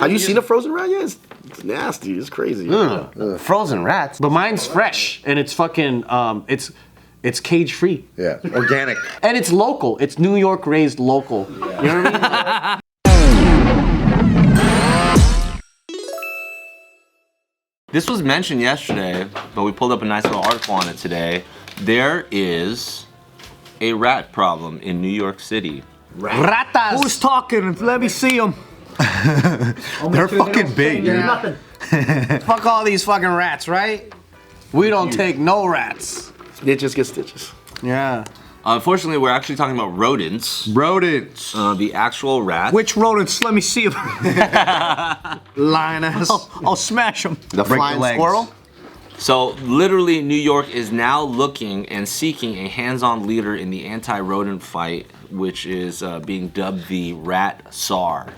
Have you seen a frozen rat yet? It's nasty. It's crazy. Frozen rats. But mine's fresh and it's fucking it's cage free. Yeah, organic. And it's local. It's New York raised local. You know what I mean? This was mentioned yesterday, but we pulled up a nice little article on it today. There is a rat problem in New York City. Ratas. Who's talking? Let me see them. They're fucking big, dude. Fuck all these fucking rats, right? We don't take no rats. Snitches get stitches. Yeah. Unfortunately, we're actually talking about rodents. Rodents. The actual rats. Which rodents? Let me see them. Lioness. I'll smash them. The flying squirrel? So literally, New York is now looking and seeking a hands-on leader in the anti-rodent fight, which is being dubbed the Rat Tsar.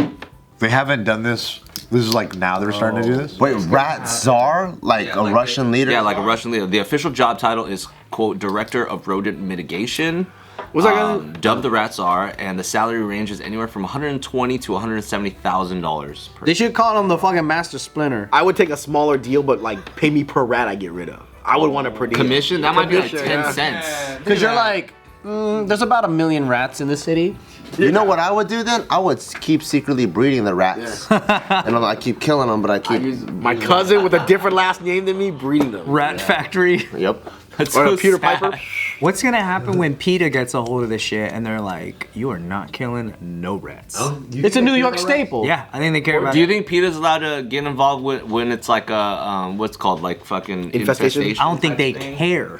They haven't done this. This is like now they're starting to do this? Wait, Rat Tsar? Like a Russian leader? Yeah, like a Russian leader. The official job title is, quote, Director of Rodent Mitigation. What's that guy? Dubbed the Rat Tsar, and the salary ranges anywhere from $120,000 to $170,000 per. They should call him the fucking Master Splinter. I would take a smaller deal, but like pay me per rat I get rid of. I would want a per deal. Commission? That might be like Commission, 10 yeah. cents. Because you're like, there's about 1 million rats in the city. You know what I would do then? I would keep secretly breeding the rats. And I keep killing them, but I keep... My cousin with a different last name than me breeding them. Rat factory. Yep. That's Or so Peter sad. Piper. What's gonna happen when PETA gets a hold of this shit and they're like, you are not killing no rats? It's a New York staple. Yeah, I think they care about Do you it. think PETA's allowed to get involved with when it's like a what's called like fucking Infestation? I don't think they care.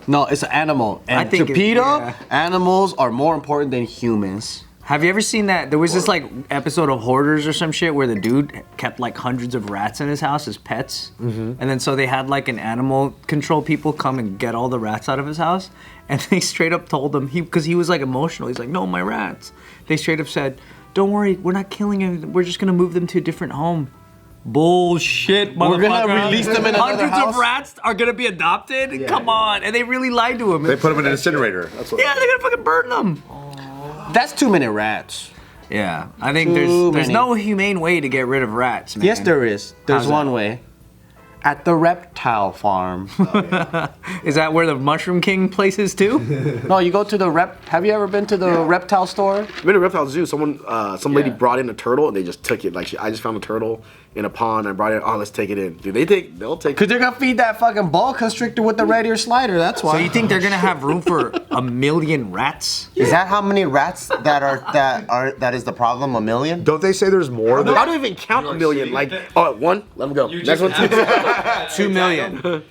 No, it's an animal. And I think to it- PETA, yeah. animals are more important than humans. Have you ever seen that? There was this like episode of Hoarders or some shit where the dude kept like hundreds of rats in his house as pets. And then so they had like an animal control people come and get all the rats out of his house. And they straight up told him, because he was like emotional. He's like, no, my rats. They straight up said, don't worry, we're not killing them. We're just gonna move them to a different home. Bullshit, motherfucker. We're gonna release them in another Hundreds house? of rats are gonna be adopted? Come on. And they really lied to him. They put them in an incinerator. Yeah, they're gonna fucking burn them. That's too many rats. Yeah, I think Too there's many. no humane way to get rid of rats, man. Yes, there is. There's How's that? one way. At the reptile farm. Is that where the Mushroom King place is too? No, you go to the Have you ever been to the reptile store? I've been to Reptile Zoo. Some lady brought in a turtle and they just took it. Like I just found a turtle in a pond. I brought it. Oh, let's take it in. Dude, they'll take. Cause they're gonna feed that fucking boa constrictor with the red ear slider. That's why. So you think they're gonna have room for 1 million rats? Is that how many rats that is the problem? 1 million? Don't they say there's more? How do you even count a million? Like, oh, one, let them go. Next one, 2 million.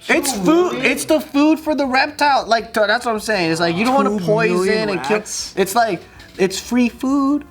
It's food. It's the food for the reptile. Like that's what I'm saying. It's like you don't want 2 to poison million and kill. rats? It's like it's free food.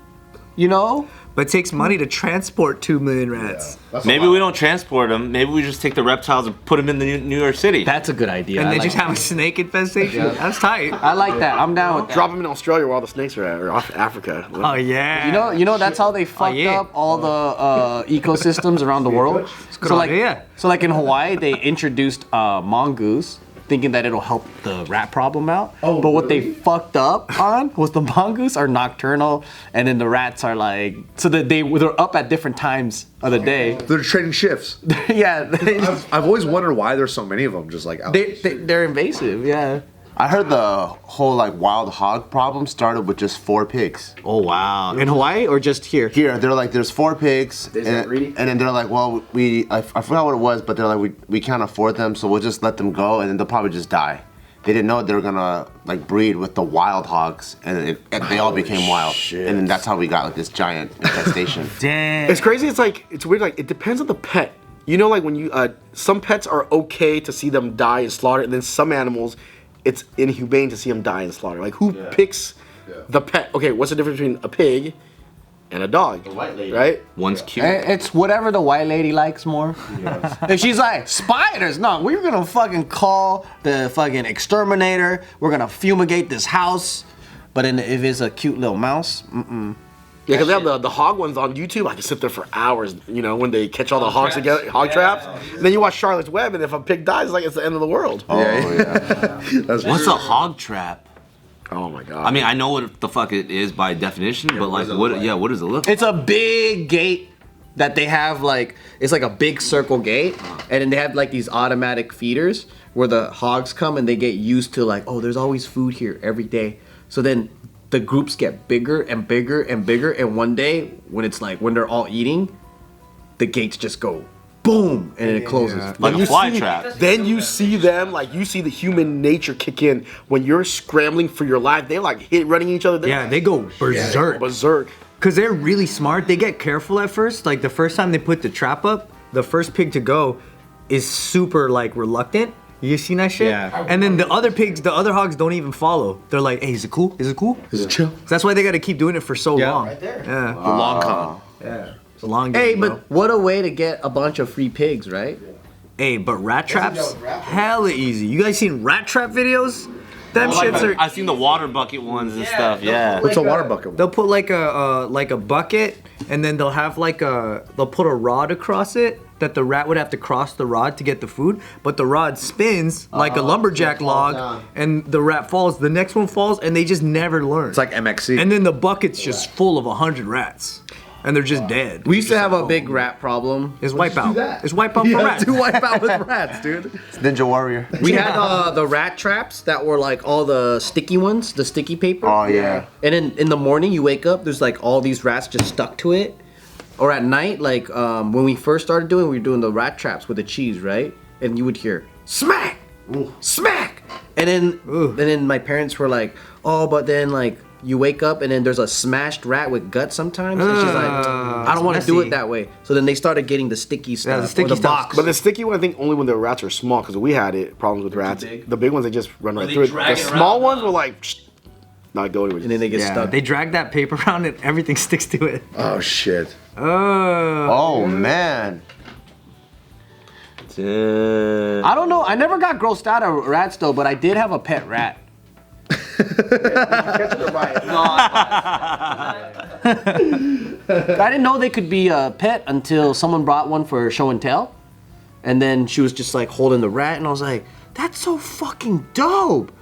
You know. But it takes money to transport 2 million rats. Maybe we don't transport them. Maybe we just take the reptiles and put them in the New York City. That's a good idea. And I they like just have a snake infestation? That's tight. I like that. I'm down with that. drop them in Australia where all the snakes are at, or off Africa. Oh yeah. You know that's how they fucked yeah. up all the ecosystems around the world. good idea. So like in Hawaii, they introduced mongoose, thinking that it'll help the rat problem out. Oh, but what they fucked up on was the mongoose are nocturnal, and then the rats are like so that they're up at different times of the day. They're trading shifts. Yeah, I've always wondered why there's so many of them just like out. they're invasive. Yeah. I heard the whole wild hog problem started with just 4 pigs. Oh wow. In Hawaii or just here? Here, they're like, there's 4 pigs, They just and, got greedy? and then they're like, well, I forgot what it was, but they're like, we can't afford them, so we'll just let them go, and then they'll probably just die. They didn't know they were gonna breed with the wild hogs, and they all became wild, and then that's how we got this giant infestation. Damn. It's crazy. It's weird. Like it depends on the pet. You know, like when you some pets are okay to see them die and slaughter, and then some animals, it's inhumane to see them die and slaughter. Like who picks the pet? Okay, what's the difference between a pig and a dog? The white lady. right? One's cute. It's whatever the white lady likes more. If she's like, spiders, no, we're gonna fucking call the fucking exterminator. We're gonna fumigate this house. But if it's a cute little mouse, Yeah, because they have the hog ones on YouTube. I can sit there for hours, you know, when they catch all the hogs together, hog traps. And then you watch Charlotte's Web, and if a pig dies, it's like it's the end of the world. Oh, yeah. That's What's a hog trap? Oh my god. I mean, I know what the fuck it is by definition, but like, what does it look like? it's a big gate that they have like it's like a big circle gate, and then they have like these automatic feeders where the hogs come and they get used to like, oh, there's always food here every day. So then the groups get bigger and bigger and bigger, and one day when it's like when they're all eating, the gates just go boom and it closes. Like a fly trap. Then you see them, like you see the human nature kick in when you're scrambling for your life. They're like running each other. Yeah, they go berserk. Berserk. Cause they're really smart. They get careful at first. Like the first time they put the trap up, the first pig to go is super like reluctant. You seen that shit? Yeah. And then the other pigs, the other hogs don't even follow. They're like, hey, is it cool? Is it cool? Is it chill? So that's why they gotta keep doing it for so long. Right there. Yeah. The long con. Yeah. It's a long game. Hey, bro. but what a way to get a bunch of free pigs, right? Hey, but rat traps, hella easy. You guys seen rat trap videos? Them shits are. I've seen the water bucket ones and stuff. Yeah. What's a water bucket? They'll put like a bucket, and then they'll have they'll put a rod across it that the rat would have to cross the rod to get the food, but the rod spins like a lumberjack log, and the rat falls. The next one falls, and they just never learn. It's like MXC. And then the bucket's just full of 100 rats, and they're just dead. We used to have a big rat problem. It's wipeout. It's wipeout for rats. To wipe out with rats, dude. It's Ninja Warrior. We had the rat traps that were like all the sticky ones, the sticky paper. Oh yeah. And then in the morning you wake up, there's like all these rats just stuck to it. Or at night, like when we first started doing, we were doing the rat traps with the cheese, right? And you would hear smack, smack, and then my parents were like, oh, but then like you wake up and then there's a smashed rat with guts sometimes. And she's like, I don't want to do messy. it that way. So then they started getting the sticky stuff. the sticky or the stuff. box. But the sticky one, I think only when the rats are small, because we had problems with rats. The big ones, they just run right through it. The small ones were like, not go anywhere. And then they get Yeah, stuck. they drag that paper around and everything sticks to it. Oh shit. Oh man. I don't know. I never got grossed out of rats though, but I did have a pet rat. I didn't know they could be a pet until someone brought one for show and tell. And then she was just like holding the rat, and I was like, that's so fucking dope.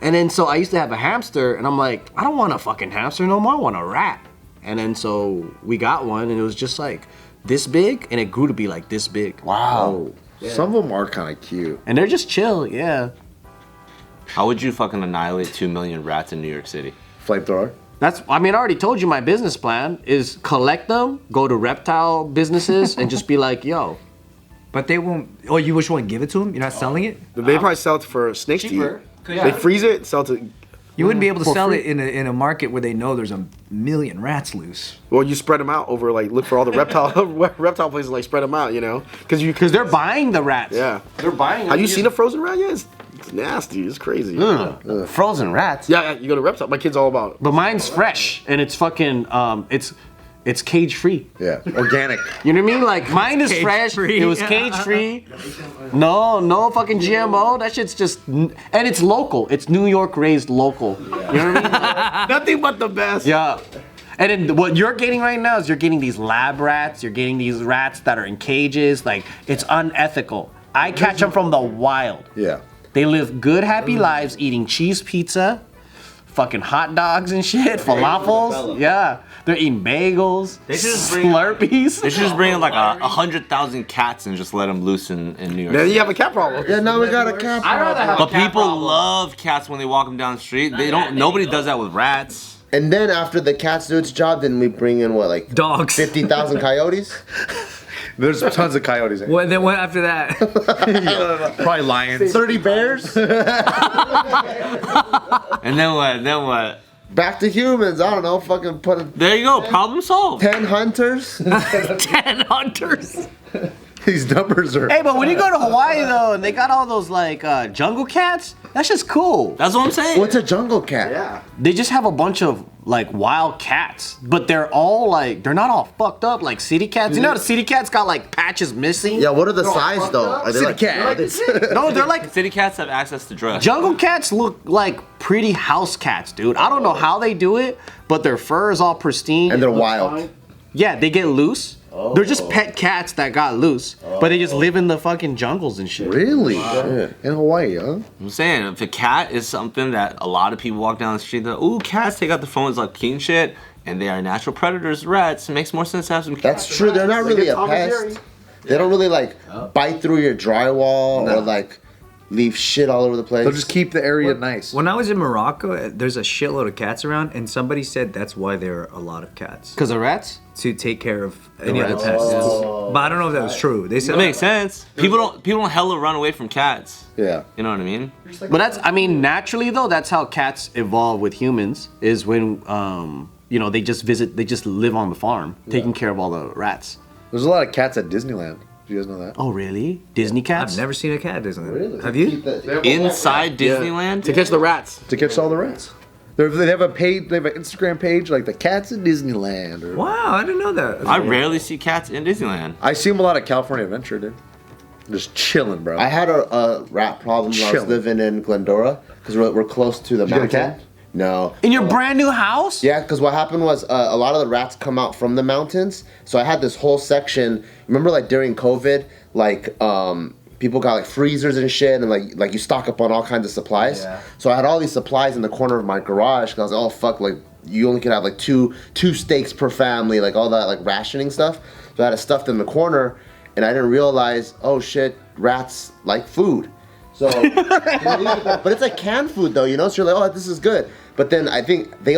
And then so I used to have a hamster, and I'm like, I don't want a fucking hamster no more, I want a rat. And then so we got one, and it was just like this big, and it grew to be like this big. Wow. Some of them are kind of cute. And they're just chill, yeah. How would you fucking annihilate 2 million rats in New York City? Flamethrower. I mean, I already told you my business plan is collect them, go to reptile businesses, and just be like, yo. But they won't. Oh, you just want to give it to them? You're not selling it? They probably sell it for snakes to eat. They freeze it, sell it to. You wouldn't be able to sell it in a market where they know there's a million rats loose. Well, you spread them out over, like, look for all the reptile places, like, spread them out, you know? Because they're buying the rats. Yeah. They're buying them. Have you seen a frozen rat yet? It's nasty. It's crazy. Frozen rats. Yeah, you go to reptile. My kid's all about it. But mine's fresh, and it's fucking, it's cage free. Yeah. Organic. You know what I mean? Like, mine is fresh. Cage-free. It was cage free. No fucking GMO. That shit's just, and it's local. It's New York raised local. You know what I mean? Nothing but the best. Yeah. And then what you're getting right now is you're getting these lab rats. You're getting these rats that are in cages. Like, it's unethical. I catch them from the wild. Yeah. They live good, happy lives eating cheese pizza, fucking hot dogs and shit, falafels. Yeah. They're eating bagels, Slurpees. They should just bring in like 100,000 cats and just let them loose in New York Then City. you have a cat problem. Yeah, now we got a cat. I'd rather have But people love cats when they walk them down the street. They don't. Nobody does that with rats. And then after the cats do its job, then we bring in what, like Dogs. 50,000 coyotes? There's tons of coyotes. What? Then what after that? Probably lions. 30 bears? And then what? Then what? Back to humans. I don't know. Fucking put a There you go. Problem solved. 10 hunters. 10 hunters. These numbers are. Hey, but when you go to Hawaii though, and they got all those like jungle cats, that's just cool. That's what I'm saying. What's a jungle cat? Yeah. They just have a bunch of like wild cats, but they're all like they're not all fucked up like city cats. You know, the city cats got like patches missing. Yeah, what are the size though? Are they like, No, they're like City cats have access to drugs. jungle cats look like pretty house cats, dude. I don't know how they do it, but their fur is all pristine. and they're It looks wild. fine. Yeah, they get loose. They're just pet cats that got loose, but they just live in the fucking jungles and shit. Really? Shit. In Hawaii, huh? I'm saying, if a cat is something that a lot of people walk down the street, they're, ooh, cats take out the phone, it's like clean shit. and they are natural predators. Rats. It makes more sense to have some cats. That's true. They're not really a Tom and pest. Jerry. They don't really like bite through your drywall or like leave shit all over the place. They'll just keep the area nice. When I was in Morocco, there's a shitload of cats around, and somebody said that's why there are a lot of cats. Because of rats? To take care of any other pests. But I don't know if that was true. They said That makes sense. People don't hella run away from cats. Yeah. You know what I mean? But that's, I mean, naturally though, that's how cats evolve with humans. Is when you know, they just live on the farm, taking care of all the rats. There's a lot of cats at Disneyland. Do you guys know that? Oh really? Disney cats? I've never seen a cat at Disneyland. Have you? Inside Disneyland? To catch the rats. To catch all the rats. They have a page. They have an Instagram page like the cats at Disneyland. Or, Wow, I didn't know that. I rarely see cats in Disneyland. I see them a lot at California Adventure, dude. Just chilling, bro. I had a rat problem when I was Chilling. living in Glendora because we're close to the you get a mountain. cat? No. In your brand new house? Yeah, because what happened was a lot of the rats come out from the mountains. So I had this whole section. Remember, like during COVID, like people got like freezers and shit, and like you stock up on all kinds of supplies. Yeah. So I had all these supplies in the corner of my garage. Cause I was like, oh fuck, like you only can have like two steaks per family, like all that like rationing stuff. So I had it stuffed in the corner, and I didn't realize, oh shit, rats like food. So, but it's like canned food though, you know. So you're like, oh, this is good. But then I think they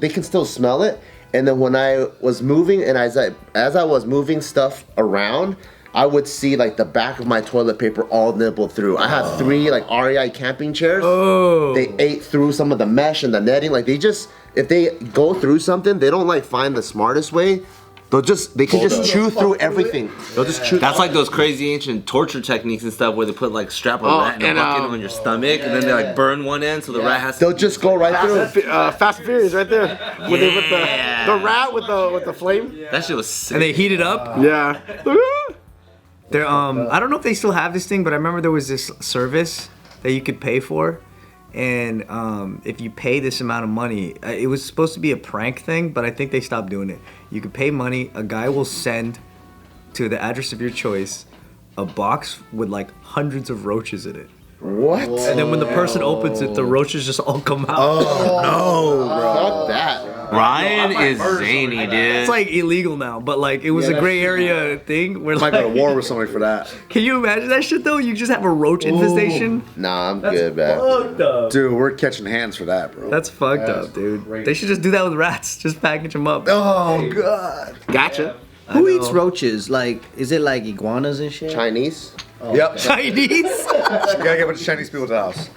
can still smell it. And then when I was moving, and as I was moving stuff around, I would see like the back of my toilet paper all nibbled through. I had 3 like REI camping chairs. Oh. They ate through some of the mesh and the netting. Like if they go through something, they don't like find the smartest way. They can just chew through everything. They'll just chew. That's like those crazy ancient torture techniques and stuff where they put like strap a rat in a bucket on your stomach and then they like burn one end so the rat has to. They'll just go right through. Fast and Furious right there. With the rat with the flame. That shit was sick. And they heat it up. Yeah. They're I don't know if they still have this thing, but I remember there was this service that you could pay for, and if you pay this amount of money, it was supposed to be a prank thing, but I think they stopped doing it. You could pay money, a guy will send to the address of your choice a box with like hundreds of roaches in it. What? And then when the person opens it, the roaches just all come out. no, bro. Fuck that. Ryan is zany, dude. It's like illegal now, but like it was a gray area thing where I might like, go to war with somebody for that. can you imagine that shit though? You just have a roach infestation. Nah, I'm good, man. Fucked up. Dude, we're catching hands for that, bro. That's fucked up, dude. They should just do that with rats. Just package them up. Oh, God. Gotcha. Who eats roaches? Like, is it like iguanas and shit? Chinese? Yep. Chinese. You gotta get a bunch of Chinese people to the house.